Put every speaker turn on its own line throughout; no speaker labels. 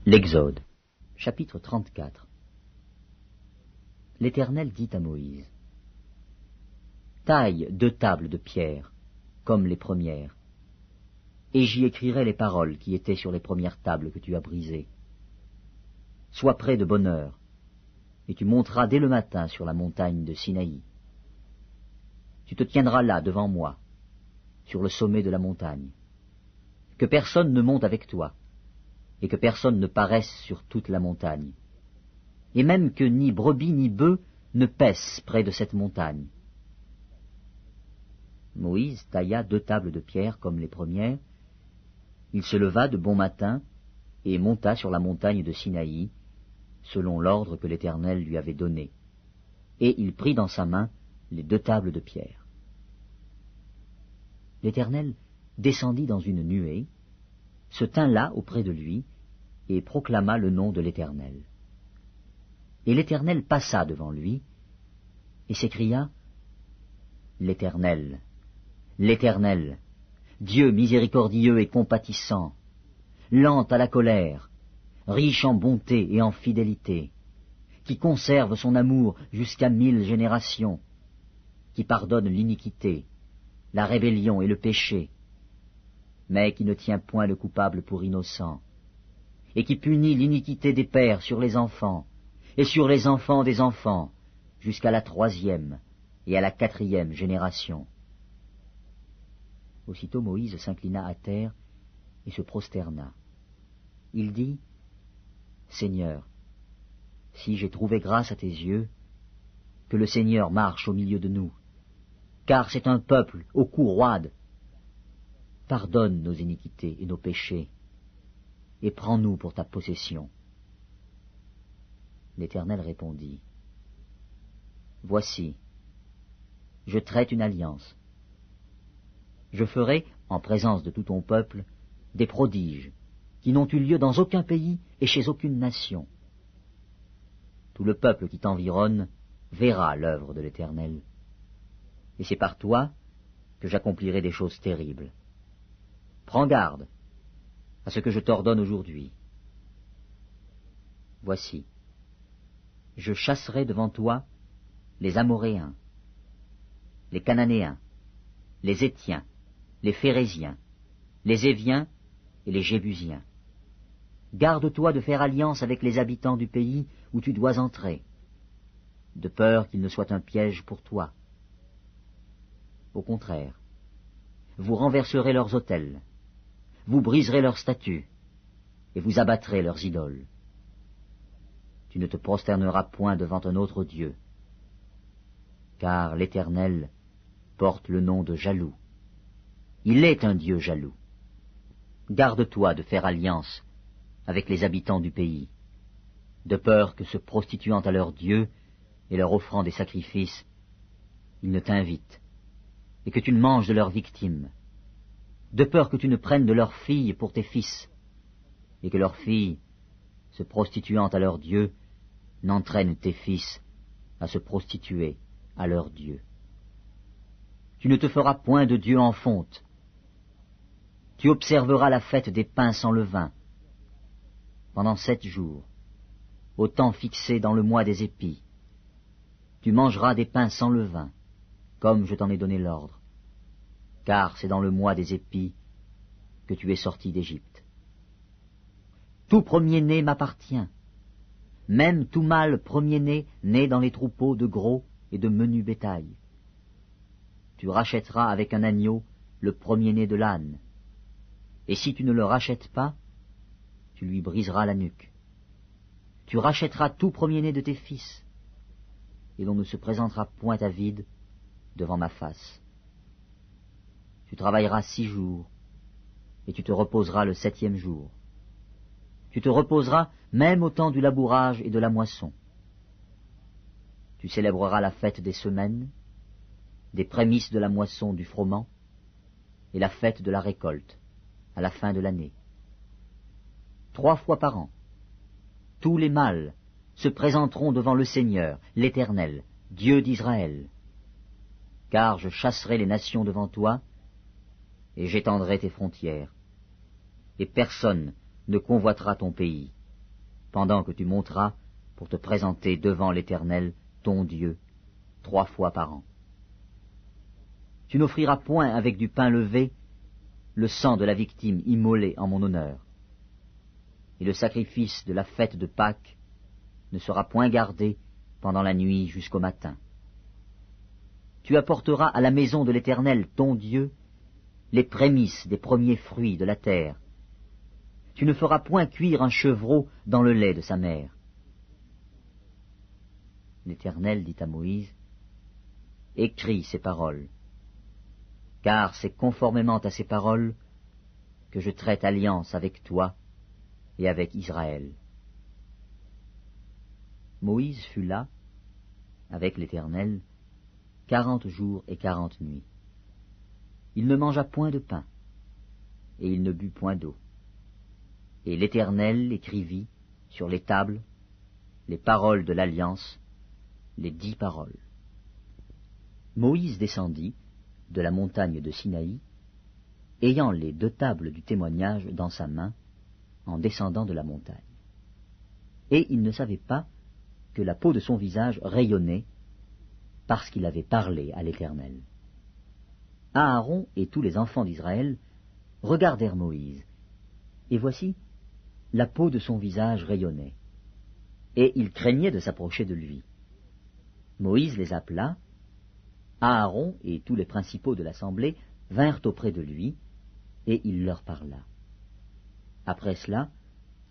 L'Exode, chapitre 34. L'Éternel dit à Moïse, « Taille 2 tables de pierre, comme les premières, et j'y écrirai les paroles qui étaient sur les premières tables que tu as brisées. Sois prêt de bonne heure, et tu monteras dès le matin sur la montagne de Sinaï. Tu te tiendras là devant moi, sur le sommet de la montagne. Que personne ne monte avec toi, et que personne ne paraisse sur toute la montagne, et même que ni brebis ni bœufs ne paissent près de cette montagne. » Moïse tailla 2 tables de pierre comme les premières. Il se leva de bon matin et monta sur la montagne de Sinaï, selon l'ordre que l'Éternel lui avait donné, et il prit dans sa main les 2 tables de pierre. L'Éternel descendit dans une nuée, se tint là auprès de lui, et proclama le nom de l'Éternel. Et l'Éternel passa devant lui, et s'écria, « L'Éternel, l'Éternel, Dieu miséricordieux et compatissant, lent à la colère, riche en bonté et en fidélité, qui conserve son amour jusqu'à 1000 générations, qui pardonne l'iniquité, la rébellion et le péché, mais qui ne tient point le coupable pour innocent, et qui punit l'iniquité des pères sur les enfants, et sur les enfants des enfants, jusqu'à la 3e et à la 4e génération. » Aussitôt Moïse s'inclina à terre et se prosterna. Il dit, « Seigneur, si j'ai trouvé grâce à tes yeux, que le Seigneur marche au milieu de nous, car c'est un peuple au cou roide. Pardonne nos iniquités et nos péchés, et prends-nous pour ta possession. » L'Éternel répondit, « Voici, je traite une alliance. Je ferai, en présence de tout ton peuple, des prodiges qui n'ont eu lieu dans aucun pays et chez aucune nation. Tout le peuple qui t'environne verra l'œuvre de l'Éternel, et c'est par toi que j'accomplirai des choses terribles. Prends garde à ce que je t'ordonne aujourd'hui. Voici, je chasserai devant toi les Amoréens, les Cananéens, les Héthiens, les Phéréziens, les Éviens et les Jébusiens. Garde-toi de faire alliance avec les habitants du pays où tu dois entrer, de peur qu'il ne soit un piège pour toi. Au contraire, vous renverserez leurs autels, vous briserez leurs statues, et vous abattrez leurs idoles. Tu ne te prosterneras point devant un autre Dieu, car l'Éternel porte le nom de jaloux. Il est un Dieu jaloux. Garde-toi de faire alliance avec les habitants du pays, de peur que se prostituant à leur Dieu et leur offrant des sacrifices, ils ne t'invitent, et que tu ne manges de leurs victimes, de peur que tu ne prennes de leurs filles pour tes fils, et que leurs filles, se prostituant à leur Dieu, n'entraînent tes fils à se prostituer à leur Dieu. Tu ne te feras point de Dieu en fonte. Tu observeras la fête des pains sans levain pendant 7 jours, au temps fixé dans le mois des épis. Tu mangeras des pains sans levain, comme je t'en ai donné l'ordre, car c'est dans le mois des épis que tu es sorti d'Égypte. Tout premier-né m'appartient, même tout mâle premier-né né dans les troupeaux de gros et de menu bétail. Tu rachèteras avec un agneau le premier-né de l'âne, et si tu ne le rachètes pas, tu lui briseras la nuque. Tu rachèteras tout premier-né de tes fils, et l'on ne se présentera point à vide devant ma face. Tu travailleras 6 jours, et tu te reposeras le 7e jour. Tu te reposeras même au temps du labourage et de la moisson. Tu célébreras la fête des semaines, des prémices de la moisson du froment, et la fête de la récolte, à la fin de l'année. 3 fois par an, tous les mâles se présenteront devant le Seigneur, l'Éternel, Dieu d'Israël. Car je chasserai les nations devant toi, et j'étendrai tes frontières, et personne ne convoitera ton pays. pendant que tu monteras pour te présenter devant l'Éternel, ton Dieu, 3 fois par an. Tu n'offriras point avec du pain levé le sang de la victime immolée en mon honneur. Et le sacrifice de la fête de Pâques ne sera point gardé pendant la nuit jusqu'au matin. Tu apporteras à la maison de l'Éternel, ton Dieu, les prémices des premiers fruits de la terre. Tu ne feras point cuire un chevreau dans le lait de sa mère. L'Éternel dit à Moïse, « Écris ces paroles, car c'est conformément à ces paroles que je traite alliance avec toi et avec Israël. » Moïse fut là, avec l'Éternel, 40 jours et 40 nuits. Il ne mangea point de pain, et il ne but point d'eau. Et l'Éternel écrivit sur les tables les paroles de l'alliance, les 10 paroles. Moïse descendit de la montagne de Sinaï, ayant les 2 tables du témoignage dans sa main, en descendant de la montagne. Et il ne savait pas que la peau de son visage rayonnait, parce qu'il avait parlé à l'Éternel. Aaron et tous les enfants d'Israël regardèrent Moïse, et voici, la peau de son visage rayonnait, et ils craignaient de s'approcher de lui. Moïse les appela, Aaron et tous les principaux de l'assemblée vinrent auprès de lui, et il leur parla. Après cela,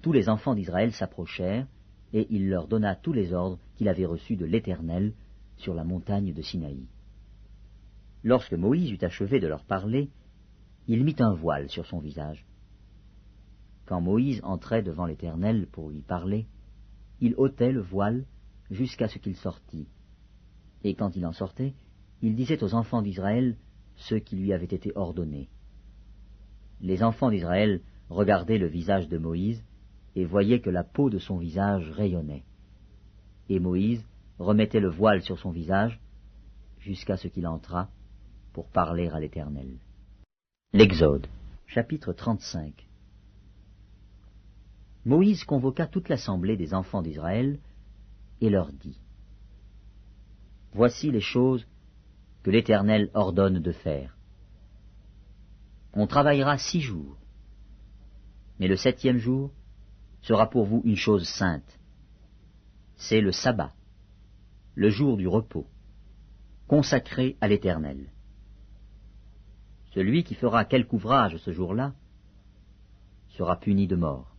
tous les enfants d'Israël s'approchèrent, et il leur donna tous les ordres qu'il avait reçus de l'Éternel sur la montagne de Sinaï. Lorsque Moïse eut achevé de leur parler, il mit un voile sur son visage. Quand Moïse entrait devant l'Éternel pour lui parler, il ôtait le voile jusqu'à ce qu'il sortît. Et quand il en sortait, il disait aux enfants d'Israël ce qui lui avait été ordonné. Les enfants d'Israël regardaient le visage de Moïse et voyaient que la peau de son visage rayonnait. Et Moïse remettait le voile sur son visage jusqu'à ce qu'il entrât pour parler à l'Éternel. L'Exode, chapitre 35. Moïse convoqua toute l'assemblée des enfants d'Israël et leur dit, « Voici les choses que l'Éternel ordonne de faire. On travaillera 6 jours, mais le 7e jour sera pour vous une chose sainte. C'est le sabbat, le jour du repos, consacré à l'Éternel. Celui qui fera quelque ouvrage ce jour-là sera puni de mort.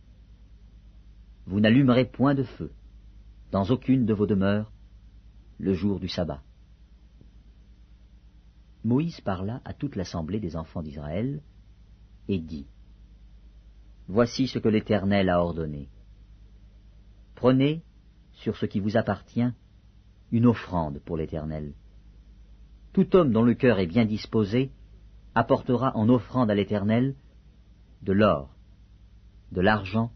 Vous n'allumerez point de feu, dans aucune de vos demeures, le jour du sabbat. » Moïse parla à toute l'assemblée des enfants d'Israël et dit, « Voici ce que l'Éternel a ordonné. Prenez, sur ce qui vous appartient, une offrande pour l'Éternel. Tout homme dont le cœur est bien disposé apportera en offrande à l'Éternel de l'or, de l'argent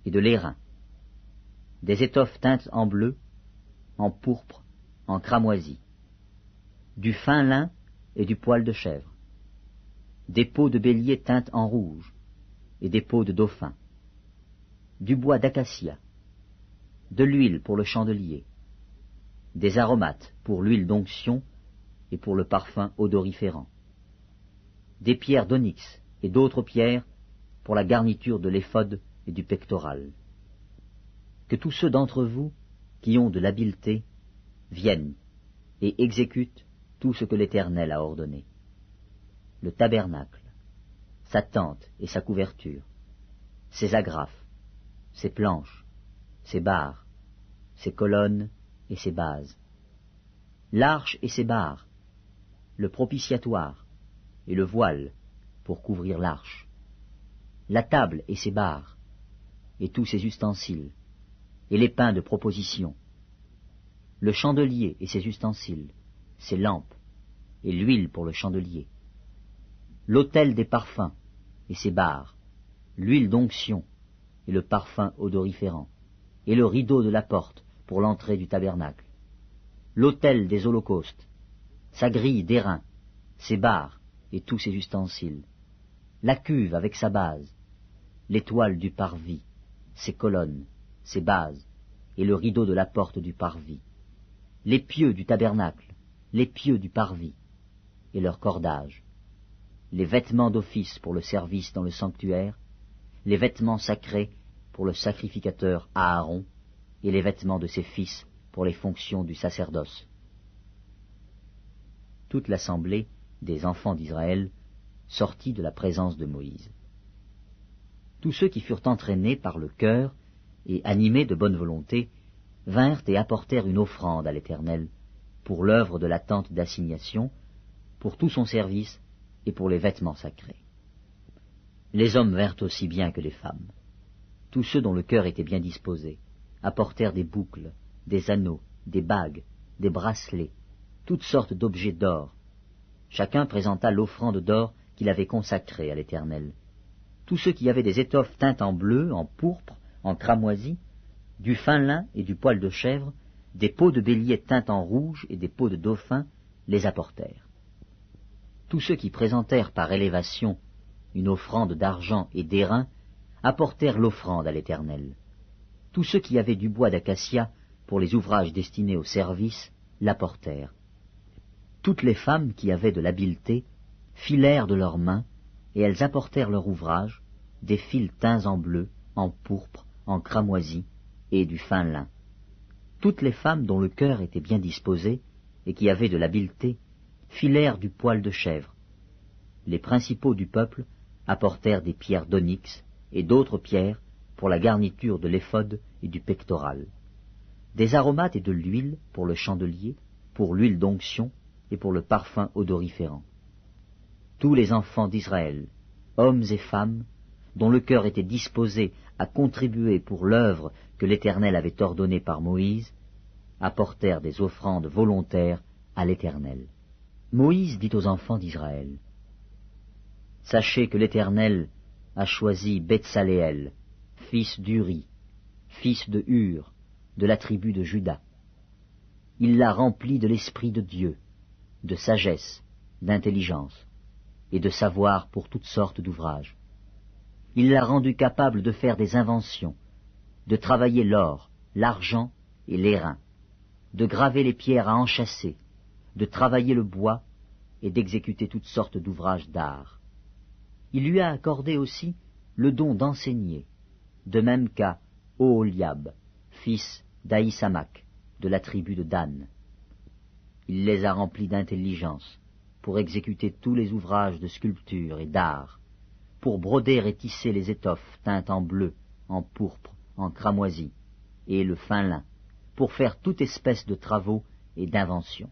et de l'airain, des étoffes teintes en bleu, en pourpre, en cramoisi, du fin lin et du poil de chèvre, des peaux de bélier teintes en rouge et des peaux de dauphin, du bois d'acacia, de l'huile pour le chandelier, des aromates pour l'huile d'onction et pour le parfum odoriférant, des pierres d'onyx et d'autres pierres pour la garniture de l'éphod et du pectoral. Que tous ceux d'entre vous qui ont de l'habileté viennent et exécutent tout ce que l'Éternel a ordonné. Le tabernacle, sa tente et sa couverture, ses agrafes, ses planches, ses barres, ses colonnes et ses bases, l'arche et ses barres, le propitiatoire et le voile pour couvrir l'arche, la table et ses barres, et tous ses ustensiles, et les pains de proposition, le chandelier et ses ustensiles, ses lampes, et l'huile pour le chandelier, l'autel des parfums et ses barres, l'huile d'onction et le parfum odoriférant, et le rideau de la porte pour l'entrée du tabernacle, l'autel des holocaustes, sa grille d'airain, ses barres et tous ses ustensiles, la cuve avec sa base, l'étoile du parvis, ses colonnes, ses bases, et le rideau de la porte du parvis, les pieux du tabernacle, les pieux du parvis, et leurs cordages, les vêtements d'office pour le service dans le sanctuaire, les vêtements sacrés pour le sacrificateur Aaron, et les vêtements de ses fils pour les fonctions du sacerdoce. Toute l'assemblée des enfants d'Israël sortit de la présence de Moïse. Tous ceux qui furent entraînés par le cœur et animés de bonne volonté vinrent et apportèrent une offrande à l'Éternel pour l'œuvre de la tente d'assignation, pour tout son service et pour les vêtements sacrés. Les hommes vinrent aussi bien que les femmes. Tous ceux dont le cœur était bien disposé apportèrent des boucles, des anneaux, des bagues, des bracelets, toutes sortes d'objets d'or. Chacun présenta l'offrande d'or qu'il avait consacrée à l'Éternel. Tous ceux qui avaient des étoffes teintes en bleu, en pourpre, en cramoisi, du fin lin et du poil de chèvre, des peaux de bélier teintes en rouge et des peaux de dauphin, les apportèrent. Tous ceux qui présentèrent par élévation une offrande d'argent et d'airain apportèrent l'offrande à l'Éternel. Tous ceux qui avaient du bois d'acacia pour les ouvrages destinés au service l'apportèrent. Toutes les femmes qui avaient de l'habileté filèrent de leurs mains, et elles apportèrent leur ouvrage, des fils teints en bleu, en pourpre, en cramoisi, et du fin lin. Toutes les femmes dont le cœur était bien disposé, et qui avaient de l'habileté, filèrent du poil de chèvre. Les principaux du peuple apportèrent des pierres d'onyx, et d'autres pierres pour la garniture de l'éphod et du pectoral, des aromates et de l'huile pour le chandelier, pour l'huile d'onction et pour le parfum odoriférant. Tous les enfants d'Israël, hommes et femmes, dont le cœur était disposé à contribuer pour l'œuvre que l'Éternel avait ordonnée par Moïse, apportèrent des offrandes volontaires à l'Éternel. Moïse dit aux enfants d'Israël, « Sachez que l'Éternel a choisi Betsaléel, fils d'Uri, fils de Hur, de la tribu de Juda. Il l'a rempli de l'Esprit de Dieu, de sagesse, d'intelligence et de savoir pour toutes sortes d'ouvrages. Il l'a rendu capable de faire des inventions, de travailler l'or, l'argent et l'airain, de graver les pierres à enchâsser, de travailler le bois et d'exécuter toutes sortes d'ouvrages d'art. Il lui a accordé aussi le don d'enseigner, de même qu'à Oholiab, fils d'Ahisamach, de la tribu de Dan. Il les a remplis d'intelligence, pour exécuter tous les ouvrages de sculpture et d'art, pour broder et tisser les étoffes teintes en bleu, en pourpre, en cramoisi, et le fin lin, pour faire toute espèce de travaux et d'inventions.